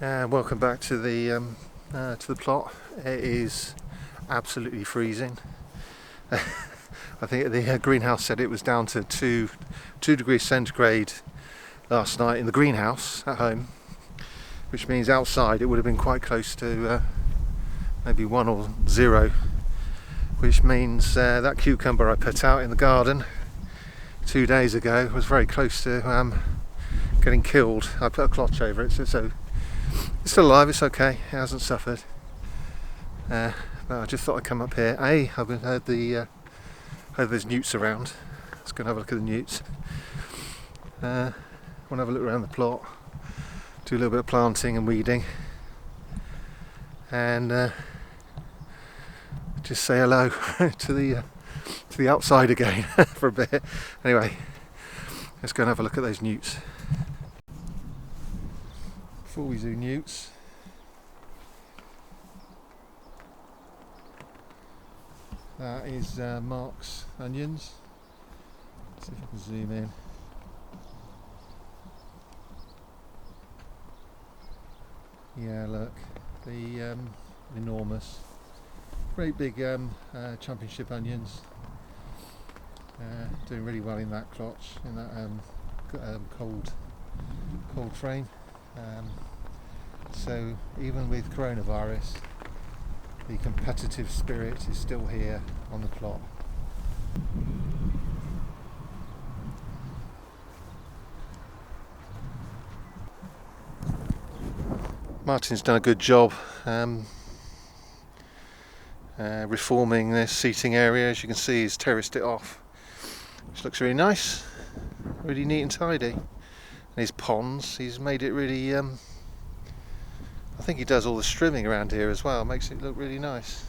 Welcome back to the plot. It is absolutely freezing. I think the greenhouse said it was down to 2 degrees centigrade last night in the greenhouse at home, which means outside it would have been quite close to maybe 1 or 0, which means that cucumber I put out in the garden 2 days ago was very close to getting killed. I put a clutch over it, so it's still alive, it's okay, it hasn't suffered. But I just thought I'd come up here. I've heard there's newts around. Let's go and have a look at the newts. Want to have a look around the plot, do a little bit of planting and weeding, and just say hello to the outside again for a bit. Anyway, let's go and have a look at those newts. Before we do newts, that is Mark's onions. Let's see if I can zoom in. Yeah, look, the enormous, great big championship onions. Doing really well in that clutch, in that cold frame. So even with coronavirus, the competitive spirit is still here on the plot. Martin's done a good job reforming this seating area. As you can see, he's terraced it off, which looks really nice, really neat and tidy. And his ponds, he's made it really I think he does all the strimming around here as well, makes it look really nice.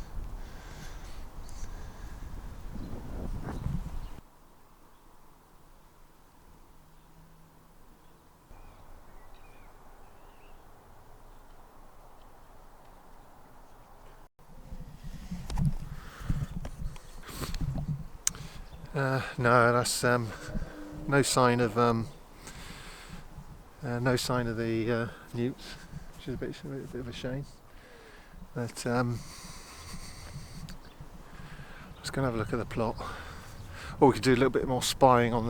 No, that's no sign of the newts, which is a bit of a shame. But let's go and have a look at the plot. Or we could do a little bit more spying on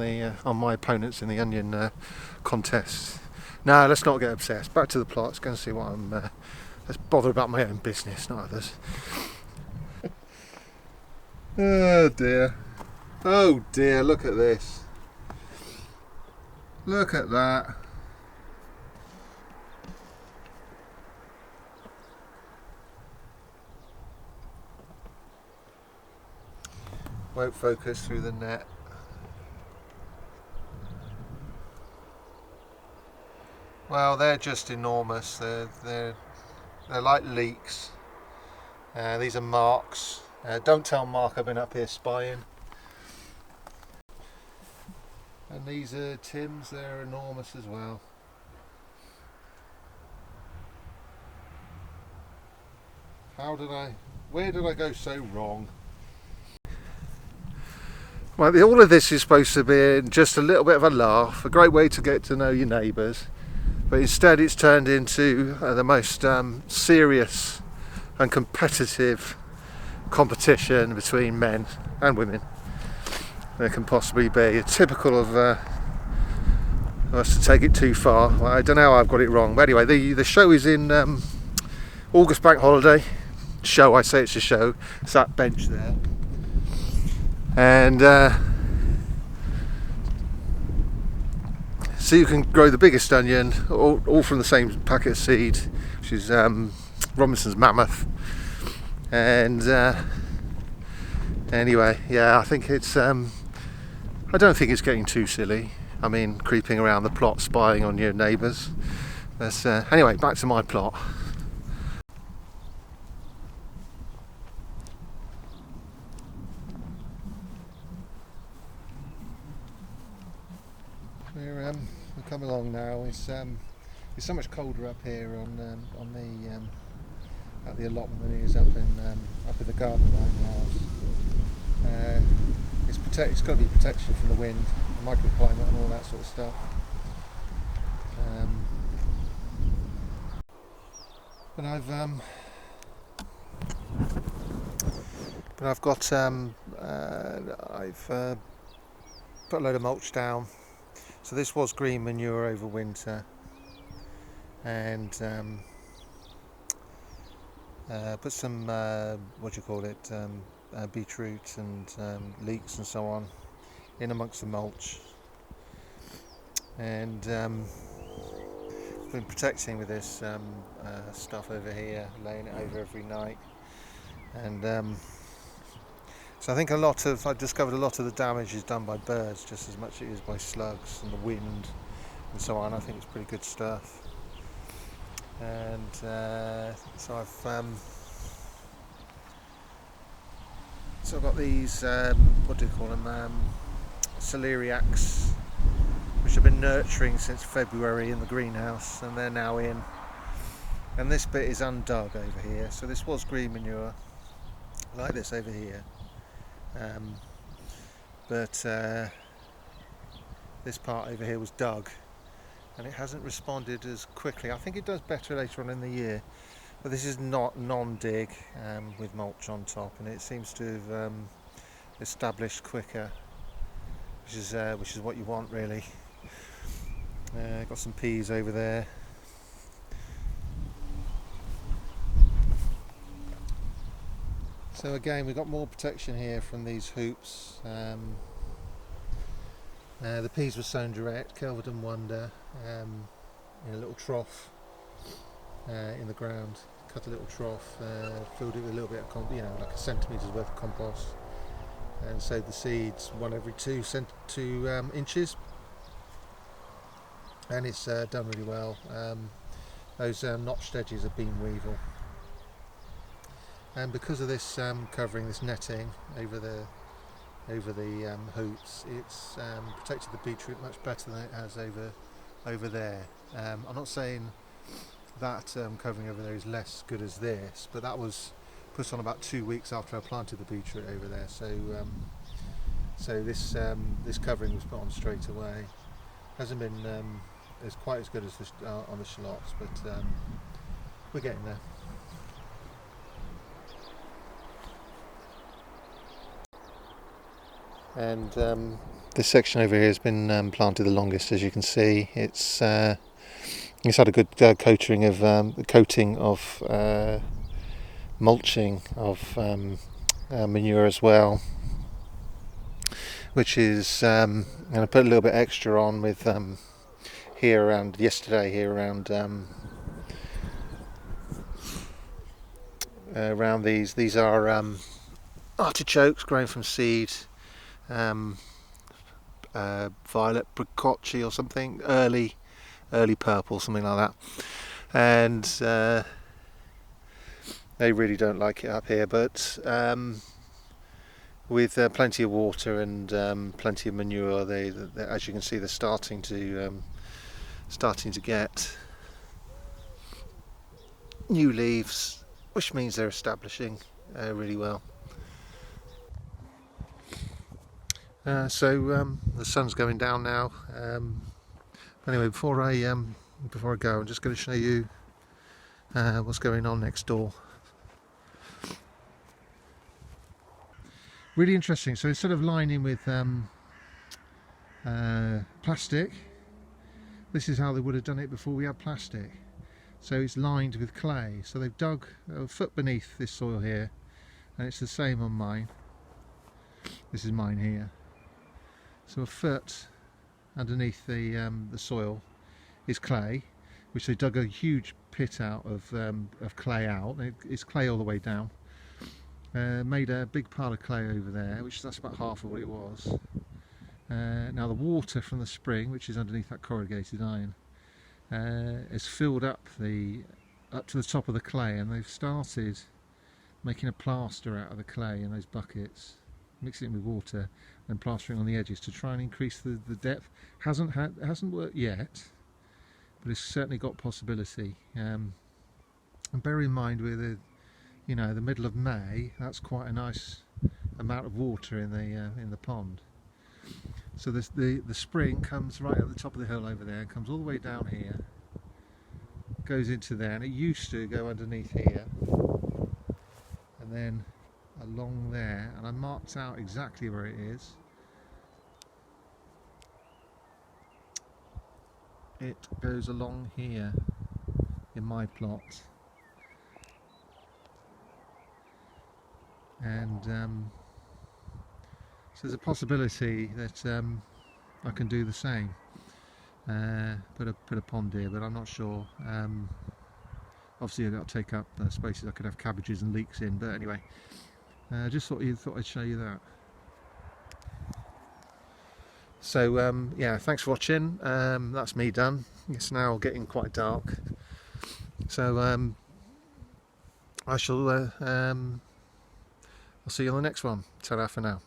my opponents in the onion contest. No, let's not get obsessed. Back to the plot. Let's go and see what let's bother about my own business, not others. Oh dear. Oh dear, look at this. Look at that. Won't focus through the net. Well, they're just enormous. They're like leeks. These are Mark's. Don't tell Mark I've been up here spying. And these are Tim's. They're enormous as well. Where did I go so wrong? Well, all of this is supposed to be just a little bit of a laugh, a great way to get to know your neighbours, but instead it's turned into the most serious and competitive competition between men and women there can possibly be. It's typical of us to take it too far. Well, I don't know how I've got it wrong, but anyway, the show is in August bank holiday. Show, I say it's a show. It's that bench there. And so you can grow the biggest onion, all from the same packet of seed, which is Robinson's Mammoth. And anyway, yeah, I think it's I don't think it's getting too silly. I mean, creeping around the plot, spying on your neighbours. But anyway, back to my plot. We've come along now. It's so much colder up here at the allotment than it is up in the garden behind the house. It's got to be protection from the wind, the microclimate, and all that sort of stuff. But I've got I've put a load of mulch down. So this was green manure over winter, and put some what do you call it, beetroot and leeks and so on in amongst the mulch, and been protecting with this stuff over here, laying it over every night. And so I think I've discovered a lot of the damage is done by birds just as much as it is by slugs and the wind and so on. I think it's pretty good stuff. And so I've got these what do you call them, celeriacs, which I've been nurturing since February in the greenhouse, and they're now in. And this bit is undug over here, so this was green manure like this over here, but this part over here was dug, and it hasn't responded as quickly. I think it does better later on in the year, but this is not non-dig with mulch on top, and it seems to have established quicker, which is what you want really. Got some peas over there. So again, we've got more protection here from these hoops. The peas were sown direct, Kelvedon Wonder, in a little trough in the ground. Cut a little trough, filled it with a little bit of like a centimetre's worth of compost, and sowed the seeds one every 2 inches. And it's done really well. Those notched edges have been weevil, and because of this covering, this netting over the hoops, it's protected the beetroot much better than it has over there. I'm not saying that covering over there is less good as this, but that was put on about 2 weeks after I planted the beetroot over there. So this covering was put on straight away. Hasn't been as quite as good as on the shallots, but we're getting there. And this section over here has been planted the longest, as you can see. It's had a good coating of mulching of manure as well, which is I'm going to put a little bit extra on with here around these are artichokes grown from seed, violet bricocci or something, early purple, something like that, and they really don't like it up here, but with plenty of water and plenty of manure, they as you can see, they're starting to get new leaves, which means they're establishing really well. So the sun's going down now. Anyway, before I go, I'm just going to show you what's going on next door. Really interesting. So instead of lining with plastic, this is how they would have done it before we had plastic. So it's lined with clay. So they've dug a foot beneath this soil here, and it's the same on mine. This is mine here. So a foot underneath the soil is clay, which they dug a huge pit out of clay out. It's clay all the way down. Made a big pile of clay over there, that's about half of what it was. Now the water from the spring, which is underneath that corrugated iron, has filled up to the top of the clay, and they've started making a plaster out of the clay in those buckets, mixing it with water and plastering on the edges to try and increase the depth. Hasn't worked yet, but it's certainly got possibility. And bear in mind, we're the middle of May. That's quite a nice amount of water in the pond. So the spring comes right at the top of the hill over there and comes all the way down here, goes into there, and it used to go underneath here and then along there, and I marked out exactly where it is. It goes along here in my plot, and so there's a possibility that I can do the same. Put a pond here, but I'm not sure. Obviously I've got to take up spaces I could have cabbages and leeks in, but anyway, just thought I'd show you that. So yeah, thanks for watching. That's me done. It's now getting quite dark, so I shall I'll see you on the next one. Ta-ra for now.